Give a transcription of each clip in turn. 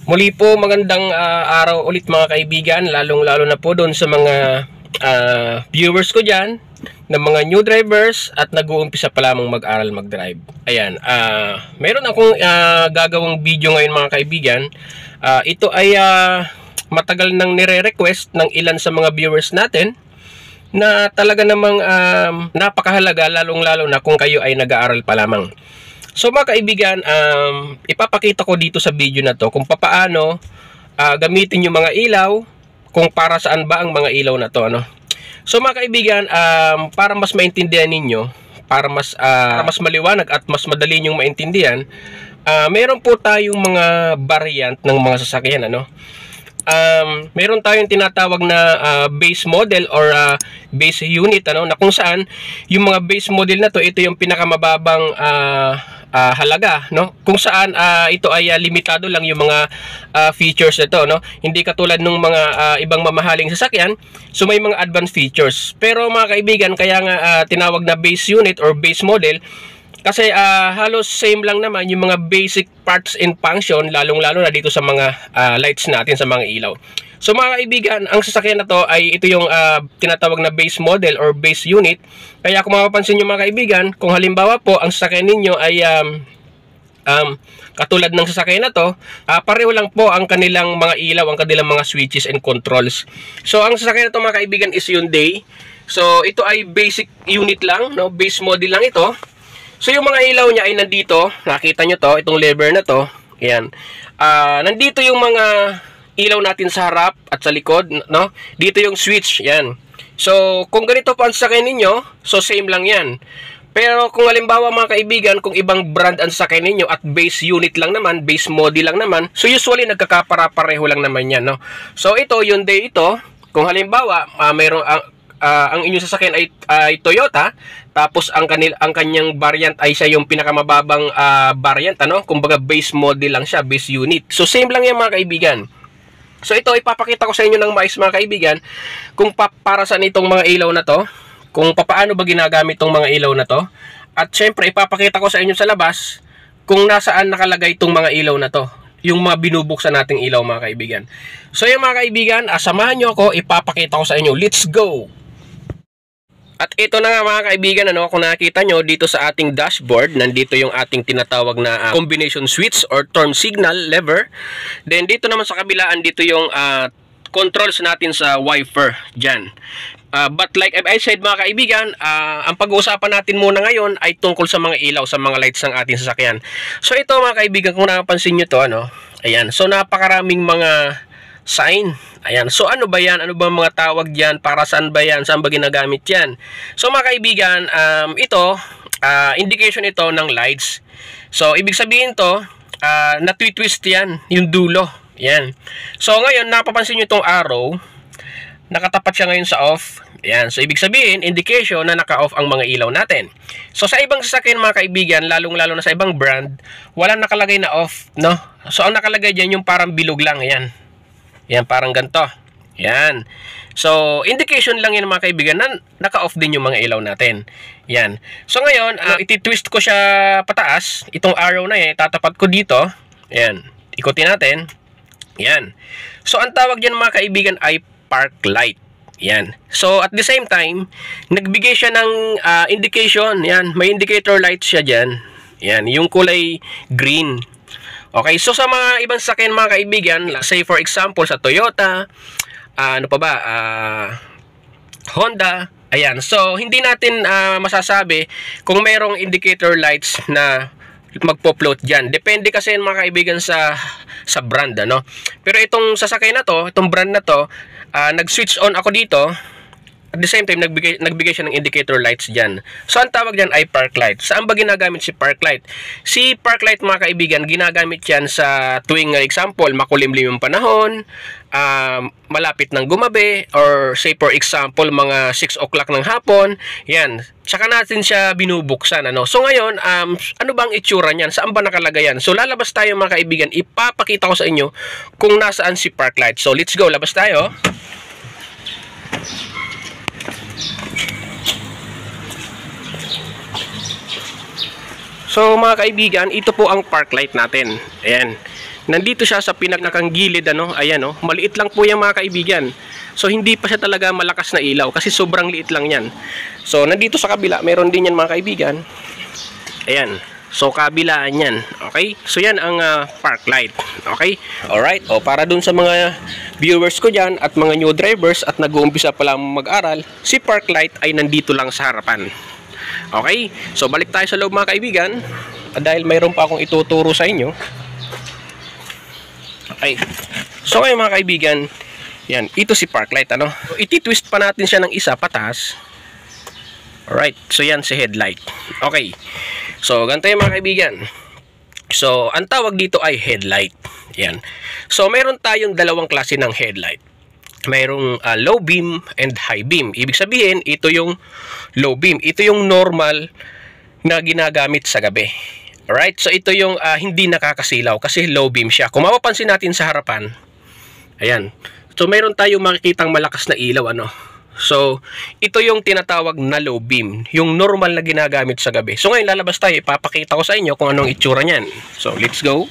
Muli po magandang araw ulit mga kaibigan, lalong-lalo na po doon sa mga viewers ko dyan na mga new drivers at nag-uumpisa pa lamang mag-aral mag-drive. Ayan, meron akong gagawang video ngayon mga kaibigan. Ito ay matagal nang nire-request ng ilan sa mga viewers natin na talaga namang napakahalaga, lalong-lalo na kung kayo ay nag-aaral pa lamang. So mga kaibigan, ipapakita ko dito sa video na to kung paano gamitin yung mga ilaw, kung para saan ba ang mga ilaw na to, ano. So mga kaibigan, para mas maintindihan ninyo, para mas maliwanag at mas madali nyong maintindihan, meron po tayong mga variant ng mga sasakyan, ano. Meron tayong tinatawag na base model or base unit, ano, na kung saan yung mga base model na to, ito yung pinakamababang halaga, no, kung saan ito ay limitado lang yung mga features nito, no, hindi katulad ng mga ibang mamahaling sasakyan. So may mga advanced features, pero mga kaibigan, kaya nga tinawag na base unit or base model kasi halos same lang naman yung mga basic parts and function, lalong-lalo na dito sa mga lights natin, sa mga ilaw. So mga kaibigan, ang sasakyan na to ay ito yung tinatawag na base model or base unit. Kaya kung mapapansin nyo mga kaibigan, kung halimbawa po ang sasakyan ninyo ay katulad ng sasakyan na to, pareho lang po ang kanilang mga ilaw, ang kanilang mga switches and controls. So ang sasakyan na to mga kaibigan is Hyundai. So ito ay basic unit lang, no? Base model lang ito. So yung mga ilaw niya ay nandito, nakita nyo to, itong lever na to, ayan. Nandito yung mga ilaw natin sa harap at sa likod, no? Dito yung switch, yan. So kung ganito po ang sasakyan ninyo, so same lang yan. Pero kung halimbawa mga kaibigan, kung ibang brand ang sasakyan ninyo at base unit lang naman, base model lang naman, so usually nagkakapara-pareho lang naman yan, no? So ito, Hyundai ito, kung halimbawa mayroong ang inyong sasakyan ay Toyota, tapos ang kanyang variant ay siya yung pinakamababang variant, ano? Kumbaga base model lang siya, base unit. So same lang yan mga kaibigan. So ito ipapakita ko sa inyo ng mais mga kaibigan kung para saan itong mga ilaw na to, kung paano ba ginagamit itong mga ilaw na to. At syempre ipapakita ko sa inyo sa labas kung nasaan nakalagay itong mga ilaw na to, yung mga binubuksan nating ilaw mga kaibigan. So yung mga kaibigan, samahan nyo ako, ipapakita ko sa inyo. Let's go! At ito na nga mga kaibigan, ano, kung nakita nyo dito sa ating dashboard, nandito yung ating tinatawag na combination switch or turn signal lever. Then dito naman sa kabilaan, dito yung controls natin sa wiper dyan. But like I said mga kaibigan, ang pag-uusapan natin muna ngayon ay tungkol sa mga ilaw, sa mga lights ng ating sasakyan. So ito mga kaibigan, kung napansin nyo to, ano, ayan, so napakaraming mga sign. Ayan. So ano ba yan? Ano ba mga tawag diyan? Para saan ba yan? Saan ba ginagamit yan? So mga kaibigan, ito, indication ito ng lights. So ibig sabihin to, natwi-twist yan, yung dulo. Yan. So ngayon, napapansin nyo itong arrow, nakatapat siya ngayon sa off. Yan. So ibig sabihin, indication na naka-off ang mga ilaw natin. So sa ibang sasakyan mga kaibigan, lalong-lalo na sa ibang brand, walang nakalagay na off, no? So ang nakalagay diyan yung parang bilog lang, yan. Yan, parang ganito. Yan. So, indication lang yan mga kaibigan na naka-off din yung mga ilaw natin. Yan. So, ngayon, iti-twist ko siya pataas. Itong arrow na yan, tatapat ko dito. Yan. Ikutin natin. Yan. So, ang tawag dyan mga kaibigan ay park light. Yan. So, at the same time, nagbigay siya ng indication. Yan. May indicator light siya dyan. Yan. Yung kulay green. Okay, so sa mga ibang sasakyan mga kaibigan, say for example sa Toyota, ano pa ba, Honda, ayan. So hindi natin masasabi kung mayroong indicator lights na magpo-float diyan. Depende kasi mga kaibigan sa brand, ano. Pero itong sasakyan na to, itong brand na to, nag-switch on ako dito. At the same time, nagbigay siya ng indicator lights dyan. So, ang tawag dyan ay park light. Saan ba ginagamit si park light? Si park light, mga kaibigan, ginagamit yan sa tuwing, example, makulimlim yung panahon, malapit ng gumabi, or say for example, mga 6 o'clock ng hapon. Yan. Tsaka natin siya binubuksan, ano. So, ngayon, ano bang itsura niyan? Saan ba nakalagay yan? So, lalabas tayo, mga kaibigan. Ipapakita ko sa inyo kung nasaan si park light. So, let's go. Labas tayo. So mga kaibigan, ito po ang park light natin. Ayan. Nandito siya sa pinakang gilid, ano, ayan, oh, maliit lang po yan mga kaibigan. So hindi pa siya talaga malakas na ilaw kasi sobrang liit lang yan. So nandito sa kabila, meron din yan mga kaibigan. Ayan. So kabilaan yan. Okay? So yan ang park light. Okay? Alright. O para dun sa mga viewers ko dyan at mga new drivers at nag-uumpisa pa lang mag-aral, si park light ay nandito lang sa harapan. Okay? So balik tayo sa loob mga kaibigan. Dahil mayroon pa akong ituturo sa inyo. Okay. So ngayon mga kaibigan, yan, ito si park light, ano? So, iti-twist pa natin siya ng isa patas. Alright, so yan si headlight. Okay. So ganito yung mga kaibigan. So ang tawag dito ay headlight. Yan. So mayroon tayong dalawang klase ng headlight. Mayroong low beam and high beam. Ibig sabihin, ito yung low beam. Ito yung normal na ginagamit sa gabi. Alright, so ito yung hindi nakakasilaw kasi low beam siya. Kung mapapansin natin sa harapan, ayan. So mayroon tayong makikitang malakas na ilaw, ano. So ito yung tinatawag na low beam, yung normal na ginagamit sa gabi. So ngayon lalabas tayo, ipapakita ko sa inyo kung anong itsura niyan. So let's go.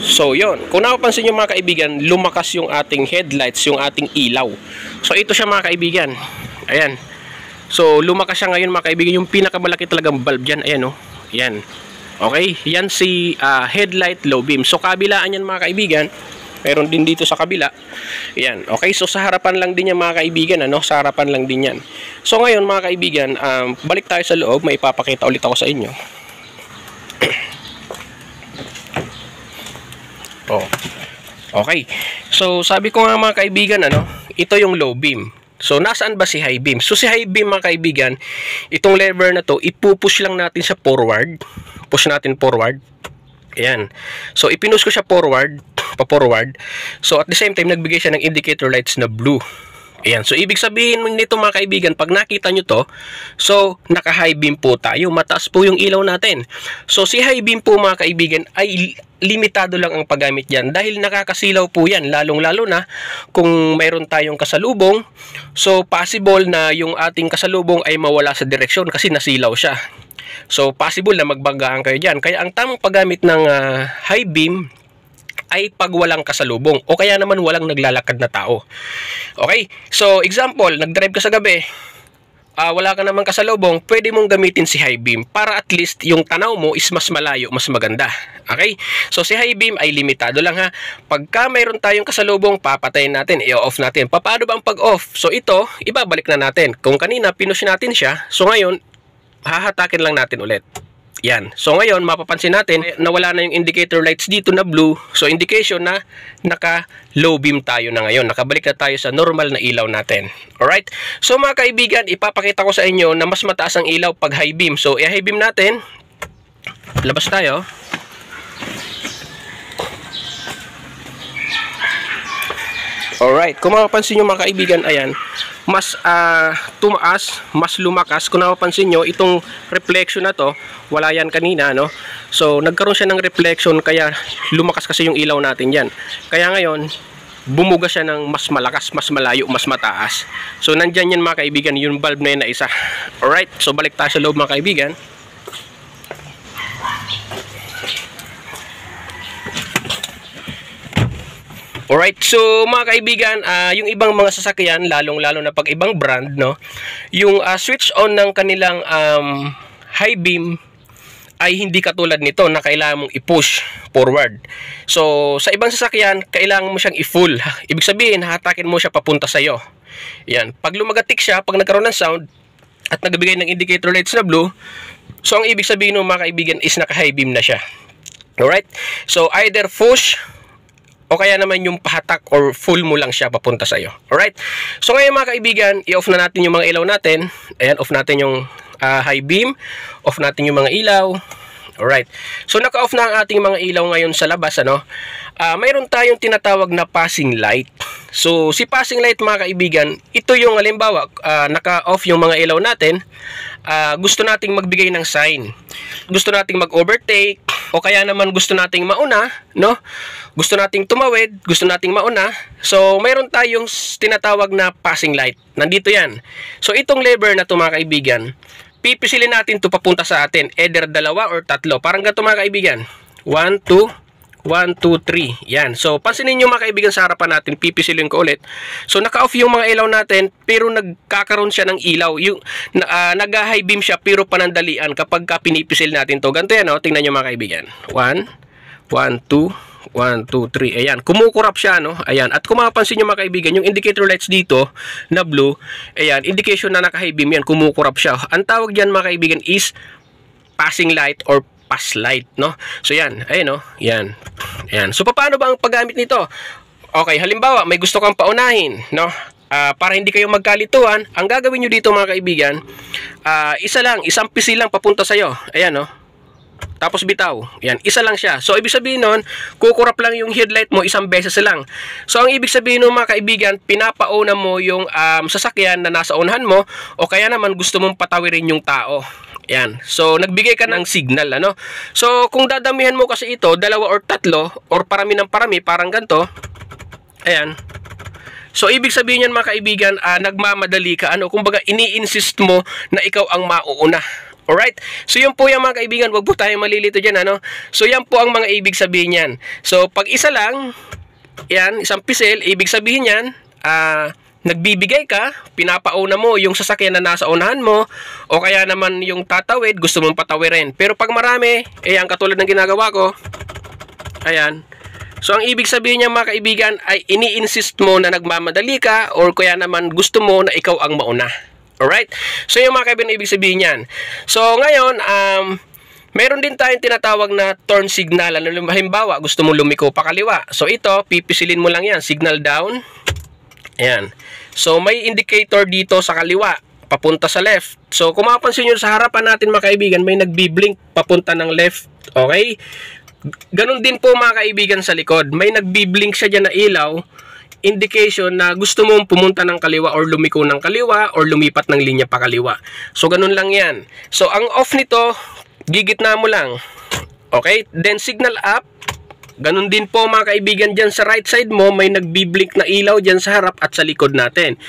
So yon, kung napapansin nyo mga kaibigan, lumakas yung ating headlights, yung ating ilaw. So ito siya mga kaibigan. Ayan. So lumakas siya ngayon mga kaibigan, yung pinakamalaki talagang bulb dyan. Ayan, oh. Yan. Okay, yan si headlight low beam. So kabilaan yan mga kaibigan. Meron din dito sa kabila. Yan. Okay, so sa harapan lang din yan mga kaibigan, ano? Sa harapan lang din yan. So ngayon mga kaibigan, balik tayo sa loob, may ipapakita ulit ako sa inyo. Oh. Okay. So sabi ko nga mga kaibigan, ano, ito yung low beam. So nasaan ba si high beam? So si high beam mga kaibigan, itong lever na to, ipupush lang natin sa forward. Push natin forward. Ayan. So ipinush ko siya forward, pa-forward. So at the same time nagbigay siya ng indicator lights na blue. Ayan. So ibig sabihin nito mga kaibigan, pag nakita nyo to, so naka high beam po tayo, mataas po yung ilaw natin. So si high beam po mga kaibigan ay limitado lang ang paggamit yan dahil nakakasilaw po yan, lalong lalo na kung mayroon tayong kasalubong. So possible na yung ating kasalubong ay mawala sa direksyon kasi nasilaw siya. So possible na magbanggaan kayo dyan. Kaya ang tamang paggamit ng high beam ay pag walang kasalubong o kaya naman walang naglalakad na tao. Okay, so example, nag-drive ka sa gabi, wala ka namang kasalubong, pwede mong gamitin si high beam para at least yung tanaw mo is mas malayo, mas maganda. Okay, so si high beam ay limitado lang ha. Pagka mayroon tayong kasalubong, papatayin natin, i-off natin. Paano ba ang pag-off? So ito, ibabalik na natin. Kung kanina pinush natin siya, so ngayon hahatakin lang natin ulit. Yan. So ngayon mapapansin natin na wala na yung indicator lights dito na blue. So indication na naka low beam tayo na ngayon. Nakabalik na tayo sa normal na ilaw natin. Alright? So mga kaibigan, ipapakita ko sa inyo na mas mataas ang ilaw pag high beam. So i-high beam natin. Labas tayo. Alright, kung mapapansin nyo mga kaibigan, ayan, mas tumaas, mas lumakas. Kung napapansin nyo, itong reflection na to, wala yan kanina, no? So, nagkaroon siya ng reflection, kaya lumakas kasi yung ilaw natin yan. Kaya ngayon, bumuga siya ng mas malakas, mas malayo, mas mataas. So, nandyan yan mga kaibigan, yung bulb na yun na isa. Alright, so balik tayo sa loob mga kaibigan. Alright, so mga kaibigan, yung ibang mga sasakyan, lalong-lalo na pag ibang brand, no, yung switch on ng kanilang high beam ay hindi katulad nito na kailangan mong i-push forward. So, sa ibang sasakyan, kailangan mo siyang i-full. Ibig sabihin, hatakin mo siya papunta sa iyo. Yan. Pag lumagatik siya, pag nagkaroon ng sound at nagbigay ng indicator lights na blue, so ang ibig sabihin ng mga kaibigan is naka-high beam na siya. Alright? So, either push o kaya naman yung pahatak or full mo lang siya papunta sa iyo. Alright? So ngayon mga kaibigan, i-off na natin yung mga ilaw natin. Ayan, off natin yung high beam. Off natin yung mga ilaw. Alright. So naka-off na ang ating mga ilaw ngayon sa labas, ano? Mayroon tayong tinatawag na passing light. So si passing light mga kaibigan, ito yung halimbawa, naka-off yung mga ilaw natin. Gusto nating magbigay ng sign. Gusto nating mag-overtake o kaya naman gusto nating mauna, no? Gusto nating tumawid, gusto nating mauna. So, mayroon tayong tinatawag na passing light. Nandito yan. So, itong lever na ito mga kaibigan, pipisilin natin to papunta sa atin. Either dalawa or tatlo. Parang ganito mga kaibigan. 1, 2, 1, 2, 3. Yan. So, pansinin nyo mga kaibigan sa harapan natin, pipisilin ko ulit. So, naka-off yung mga ilaw natin, pero nagkakaroon siya ng ilaw. Yung, nag-high beam siya, pero panandalian kapag pinipisil natin to. Ganito yan, tingnan nyo mga kaibigan. 1, 1, 2, 1, 2, 3. Ayan. Kumukurap siya, no? Ayan. At kung mapapansin nyo mga kaibigan, yung indicator lights dito, na blue, ayan, indication na naka-high beam yan, kumukurap siya. Ang tawag dyan mga kaibigan is passing light or pass light, no? So yan, ayun, no? Yan. Yan. So paano ba ang paggamit nito? Okay, halimbawa may gusto kang paunahin, no? Para hindi kayo magkalituhan, ang gagawin niyo dito mga kaibigan, isa lang, isang pisil lang papunta sa iyo. Ayan, no? Tapos bitaw. Yan, isa lang siya. So ibig sabihin nun, kukurap lang yung headlight mo isang beses lang. So ang ibig sabihin nun mga kaibigan, pinapauna mo yung sasakyan na nasa unahan mo, o kaya naman gusto mong patawirin yung tao. Yan. So, nagbigay ka ng signal, ano? So, kung dadamihan mo kasi ito, dalawa or tatlo, or parami ng parami, parang ganito. Ayan. So, ibig sabihin yan mga kaibigan, nagmamadali ka, ano? Kumbaga, ini-insist mo na ikaw ang mauuna. Alright? So, yun po yung mga kaibigan, wag po tayo malilito dyan, ano? So, yan po ang mga ibig sabihin yan. So, pag isa lang, yan, isang pisil, ibig sabihin yan, nagbibigay ka, pinapauna mo yung sasakyan na nasa unahan mo, o kaya naman yung tatawid, gusto mong patawirin. Pero pag marami, ang katulad ng ginagawa ko, ayan. So, ang ibig sabihin niya mga kaibigan ay ini-insist mo na nagmamadali ka, or kaya naman gusto mo na ikaw ang mauna. Alright? So, yung mga kaibigan, ibig sabihin yan. So, ngayon, meron din tayong tinatawag na turn signal. Ano, halimbawa, gusto mong lumiko pa kaliwa. So, ito, pipisilin mo lang yan. Signal down. Ayan. So, may indicator dito sa kaliwa, papunta sa left. So, kung mapapansin nyo sa harapan natin mga kaibigan, may nagbi-blink papunta ng left. Okay? Ganon din po mga kaibigan sa likod. May nagbi-blink siya dyan na ilaw, indication na gusto mong pumunta ng kaliwa or lumiko ng kaliwa or lumipat ng linya pa kaliwa. So, ganon lang yan. So, ang off nito, gigitna mo lang. Okay? Then, signal up. Ganun din po mga kaibigan dyan sa right side mo, may nagbi-blink na ilaw dyan sa harap at sa likod natin.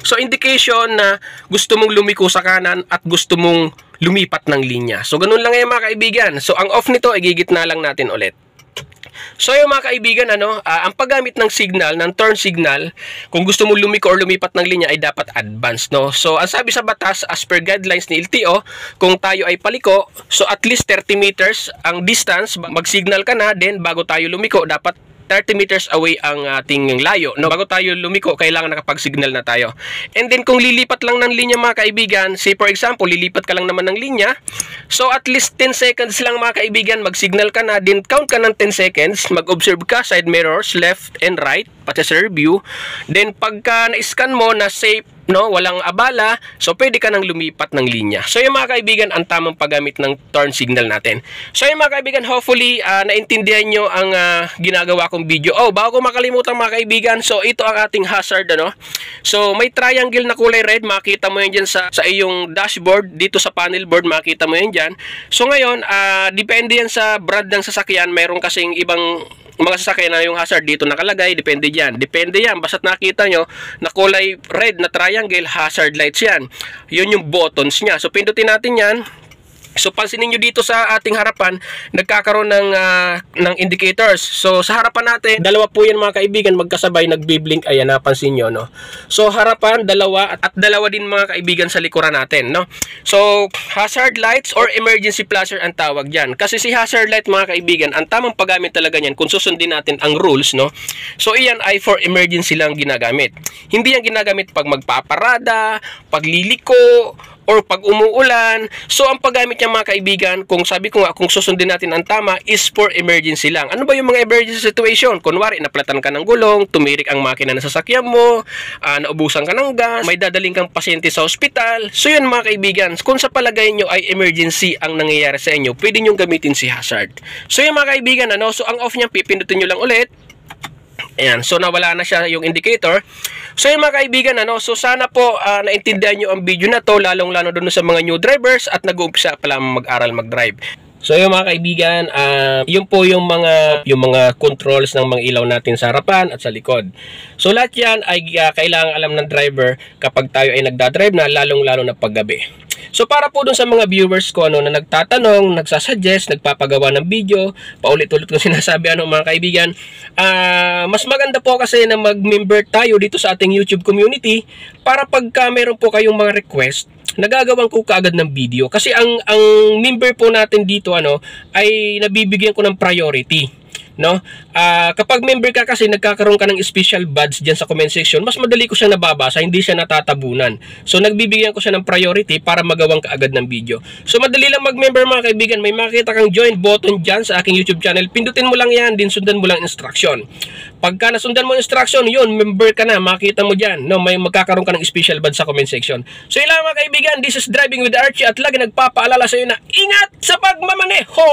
So indication na gusto mong lumiko sa kanan at gusto mong lumipat ng linya. So ganun lang yan mga kaibigan. So ang off nito, igigitna lang natin ulit. So yung mga kaibigan, ang paggamit ng signal, ng turn signal, kung gusto mo lumiko or lumipat ng linya ay dapat advance, no? So ang sabi sa batas, as per guidelines ni LTO, kung tayo ay paliko, so at least 30 meters ang distance, mag-signal ka na, then bago tayo lumiko, dapat 30 meters away ang ating layo, no? Bago tayo lumiko, kailangan nakapag-signal na tayo. And then kung lilipat lang ng linya mga kaibigan, say for example, lilipat ka lang naman ng linya, so at least 10 seconds lang mga kaibigan, mag-signal ka na, then count ka ng 10 seconds, mag-observe ka, side mirrors, left and right, pati sa rear view. Then pagka na-scan mo na safe, no, walang abala, so pwede ka nang lumipat ng linya. So yung mga kaibigan, ang tamang paggamit ng turn signal natin. So yung mga kaibigan, hopefully naintindihan nyo ang ginagawa kong video. Oh, bago ko makalimutan mga kaibigan, so ito ang ating hazard, ano. So may triangle na kulay red, makita mo yan dyan sa iyong dashboard, dito sa panel board, makita mo yan dyan. So ngayon, depende yan sa brand ng sasakyan, mayroon kasing ibang mga sasakyan na yung hazard dito nakalagay, depende yan. Depende yan, basta't nakita nyo na kulay red na triangle, hazard lights yan. Yun yung buttons niya. So pindutin natin yan. So pansinin nyo dito sa ating harapan, nagkakaroon ng indicators. So sa harapan natin, dalawa po yan mga kaibigan, magkasabay nagbi-blink. Ayan, napansin nyo, no? So harapan, dalawa, at dalawa din mga kaibigan sa likuran natin, no? So hazard lights or emergency flasher ang tawag dyan. Kasi si hazard light mga kaibigan, ang tamang paggamit talaga niyan, kung susundin natin ang rules, no? So iyan ay for emergency lang ginagamit. Hindi yan ginagamit pag magpaparada, pagliliko, or pag umuulan. So ang paggamit niya mga kaibigan, kung sabi ko nga, kung susundin natin ang tama, is for emergency lang. Ano ba yung mga emergency situation? Kunwari, naplatan ka ng gulong, tumirik ang makina ng sasakyan mo, naubusan ka ng gas, may dadaling kang pasyente sa ospital. So yun mga kaibigan, kung sa palagay nyo ay emergency ang nangyayari sa inyo, pwede nyo gamitin si hazard. So yun mga kaibigan, so ang off niya, pipindutin nyo lang ulit. Ayan, so nawala na siya yung indicator. So yung mga kaibigan, so sana po naintindihan nyo ang video na to, lalong-lalo doon sa mga new drivers at nag-uumpisa pa lang mag-aral mag-drive. So yung mga kaibigan, yun po yung mga controls ng mga ilaw natin sa harapan at sa likod. So lahat yan ay kailangan alam ng driver kapag tayo ay nagdadrive na, lalong-lalo na paggabi. So para po dun sa mga viewers ko na nagtatanong, nagsasuggest, nagpapagawa ng video, paulit-ulit ko sinasabi mga kaibigan, mas maganda po kasi na mag-member tayo dito sa ating YouTube community para pagka meron po kayong mga request, nagagawan ko kaagad ng video kasi ang member po natin dito ay nabibigyan ko ng priority, no? Kapag member ka kasi nagkakaroon ka ng special badge diyan sa comment section, mas madali ko siya nababasa, hindi siya natatabunan. So nagbibigyan ko siya ng priority para magawang kaagad ng video. So madali lang mag-member mga kaibigan, may makita kang join button diyan sa aking YouTube channel. Pindutin mo lang 'yan, din sundan mo lang instruction. Pagka nasundan mo instruction, yun, member ka na, makita mo diyan, no, may magkakaroon ka ng special badge sa comment section. So yun lang mga kaibigan, this is Driving with Archie at lagi nagpapaalala sa iyo na ingat sa pagmamaneho.